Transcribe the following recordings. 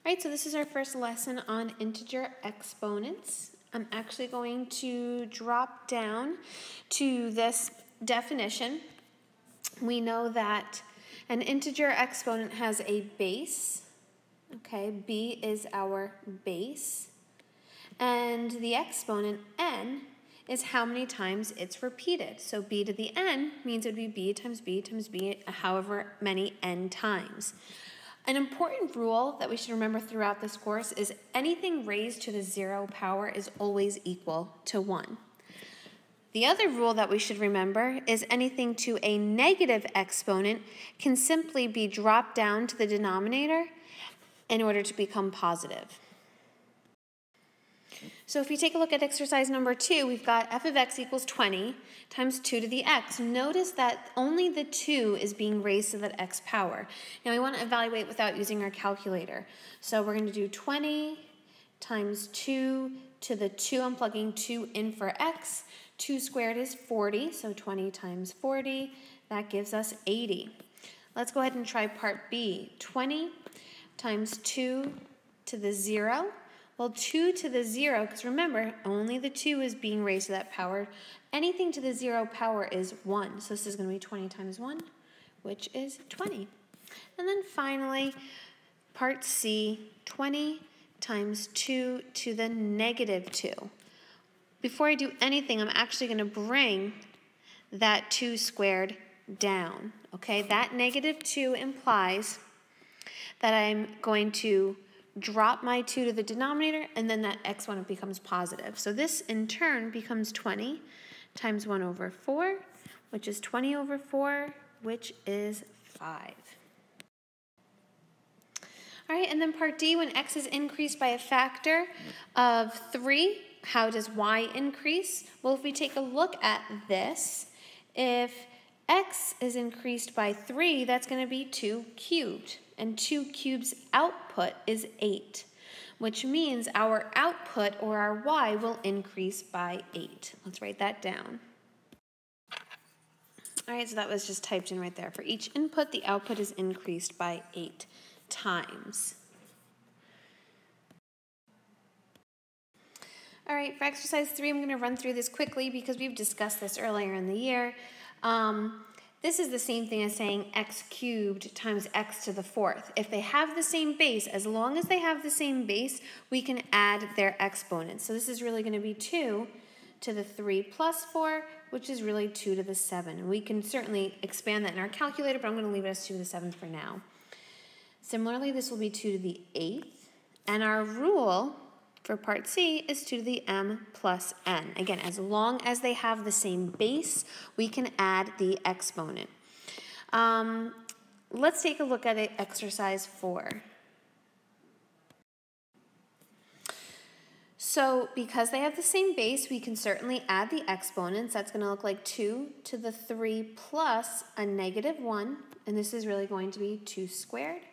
All right, so this is our first lesson on integer exponents. I'm actually going to drop down to this definition. We know that an integer exponent has a base. Okay, b is our base. And the exponent n is how many times it's repeated. So b to the n means it would be b times b times b, however many n times. An important rule that we should remember throughout this course is anything raised to the 0 power is always equal to 1. The other rule that we should remember is anything to a negative exponent can simply be dropped down to the denominator in order to become positive. So if we take a look at exercise number 2, we've got f of x equals 20 times 2 to the x. Notice that only the 2 is being raised to the x power. Now we want to evaluate without using our calculator. So we're going to do 20 times 2 to the 2. I'm plugging 2 in for x. 2 squared is 40, so 20 times 40, that gives us 80. Let's go ahead and try part B. 20 times 2 to the 0. Well, 2 to the 0, because remember, only the 2 is being raised to that power. Anything to the 0 power is 1. So this is going to be 20 times 1, which is 20. And then finally, part C, 20 times 2 to the negative 2. Before I do anything, I'm actually going to bring that 2 squared down. Okay, that negative 2 implies that I'm going to drop my 2 to the denominator, and then that exponent becomes positive. So this, in turn, becomes 20 times 1 over 4, which is 20 over 4, which is 5. All right, and then part D, when x is increased by a factor of 3, how does y increase? Well, if we take a look at this, if x is increased by 3, that's going to be 2 cubed. And 2 cubes output is 8, which means our output, or our y, will increase by 8. Let's write that down. All right, so that was just typed in right there. For each input, the output is increased by 8 times. All right, for exercise 3, I'm going to run through this quickly because we've discussed this earlier in the year. This is the same thing as saying x cubed times x to the 4th. If they have the same base, as long as they have the same base, we can add their exponents. So this is really going to be 2 to the 3 plus 4, which is really 2 to the 7. And we can certainly expand that in our calculator, but I'm going to leave it as 2 to the 7th for now. Similarly, this will be 2 to the 8th. And our rule for part C is 2 to the m plus n. Again, as long as they have the same base, we can add the exponent. Let's take a look at it, exercise 4. So because they have the same base, we can certainly add the exponents. That's going to look like 2 to the 3 plus a negative 1, and this is really going to be 2 squared,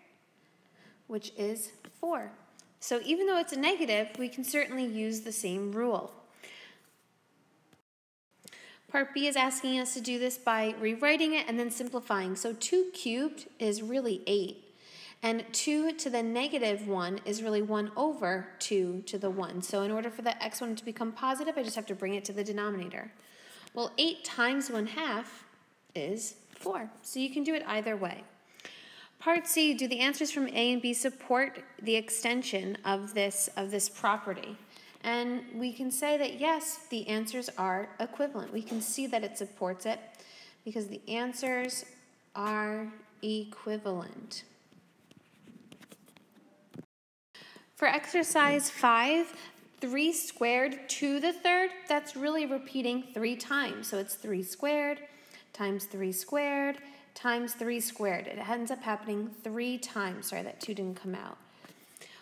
which is 4. So even though it's a negative, we can certainly use the same rule. Part B is asking us to do this by rewriting it and then simplifying. So 2 cubed is really 8. And 2 to the negative 1 is really 1 over 2 to the 1. So in order for the exponent to become positive, I just have to bring it to the denominator. Well, 8 times 1/2 is 4. So you can do it either way. Part C, do the answers from A and B support the extension of this property? And we can say that yes, the answers are equivalent. We can see that it supports it because the answers are equivalent. For exercise 5, 3 squared to the 3rd, that's really repeating 3 times. So it's 3 squared times 3 squared times 3 squared. It ends up happening 3 times. Sorry, that 2 didn't come out.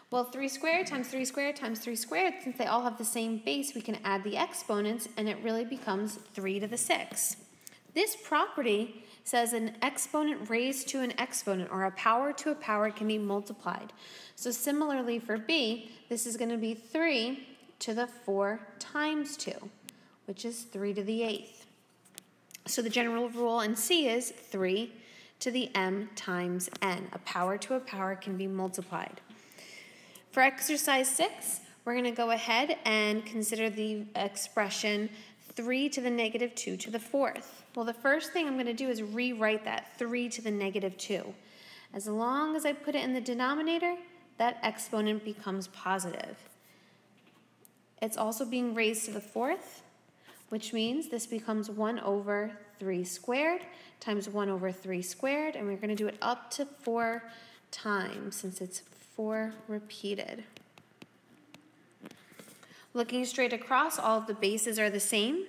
Well, 3 squared times 3 squared times 3 squared, since they all have the same base, we can add the exponents, and it really becomes 3 to the 6. This property says an exponent raised to an exponent, or a power to a power, can be multiplied. So similarly for B, this is going to be 3 to the 4 times 2, which is 3 to the 8th. So the general rule in C is 3 to the m times n. A power to a power can be multiplied. For exercise 6, we're going to go ahead and consider the expression 3 to the negative 2 to the 4th. Well, the first thing I'm going to do is rewrite that 3 to the negative 2. As long as I put it in the denominator, that exponent becomes positive. It's also being raised to the 4th, which means this becomes 1 over 3 squared times 1 over 3 squared, and we're going to do it up to 4 times since it's 4 repeated. Looking straight across, all of the bases are the same,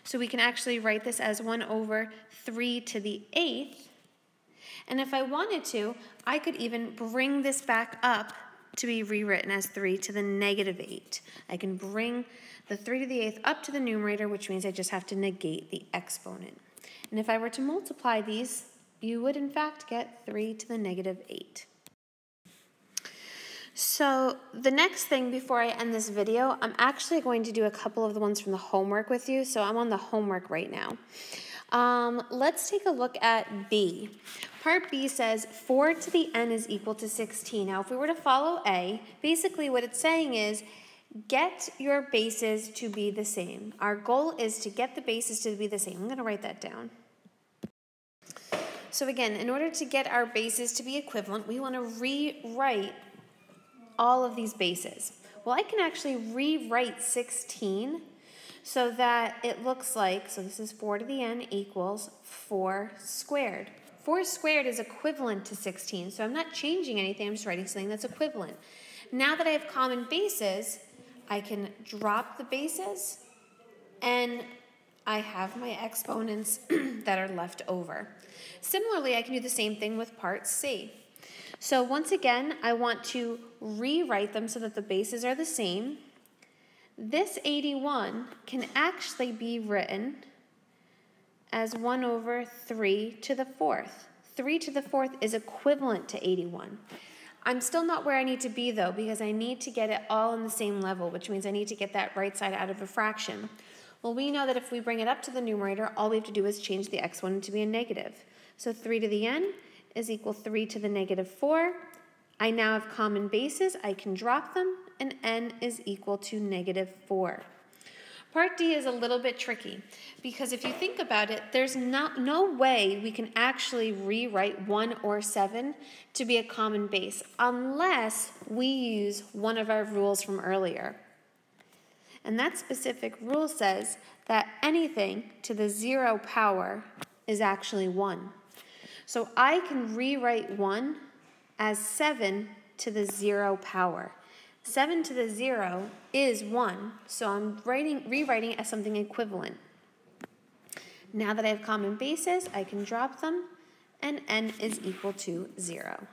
so we can actually write this as 1 over 3 to the 8th. And if I wanted to, I could even bring this back up to be rewritten as 3 to the negative 8. I can bring the 3 to the 8th up to the numerator, which means I just have to negate the exponent. And if I were to multiply these, you would in fact get 3 to the negative 8. So the next thing before I end this video, I'm actually going to do a couple of the ones from the homework with you. So I'm on the homework right now. Let's take a look at B. Part B says 4 to the n is equal to 16. Now, if we were to follow A, basically what it's saying is get your bases to be the same. Our goal is to get the bases to be the same. I'm going to write that down. So again, in order to get our bases to be equivalent, we want to rewrite all of these bases. Well, I can actually rewrite 16 so that it looks like, so this is 4 to the n equals 4 squared. 4 squared is equivalent to 16, so I'm not changing anything, I'm just writing something that's equivalent. Now that I have common bases, I can drop the bases, and I have my exponents that are left over. Similarly, I can do the same thing with part C. So once again, I want to rewrite them so that the bases are the same. This 81 can actually be written as 1 over 3 to the 4th. 3 to the 4th is equivalent to 81. I'm still not where I need to be, though, because I need to get it all on the same level, which means I need to get that right side out of a fraction. Well, we know that if we bring it up to the numerator, all we have to do is change the exponent to be a negative. So 3 to the n is equal 3 to the negative 4. I now have common bases. I can drop them, and n is equal to negative 4. Part D is a little bit tricky because if you think about it, there's no way we can actually rewrite 1 or 7 to be a common base unless we use one of our rules from earlier. And that specific rule says that anything to the 0 power is actually 1. So I can rewrite 1 as 7 to the 0 power. 7 to the 0 is 1, so I'm rewriting it as something equivalent. Now that I have common bases, I can drop them, and n is equal to 0.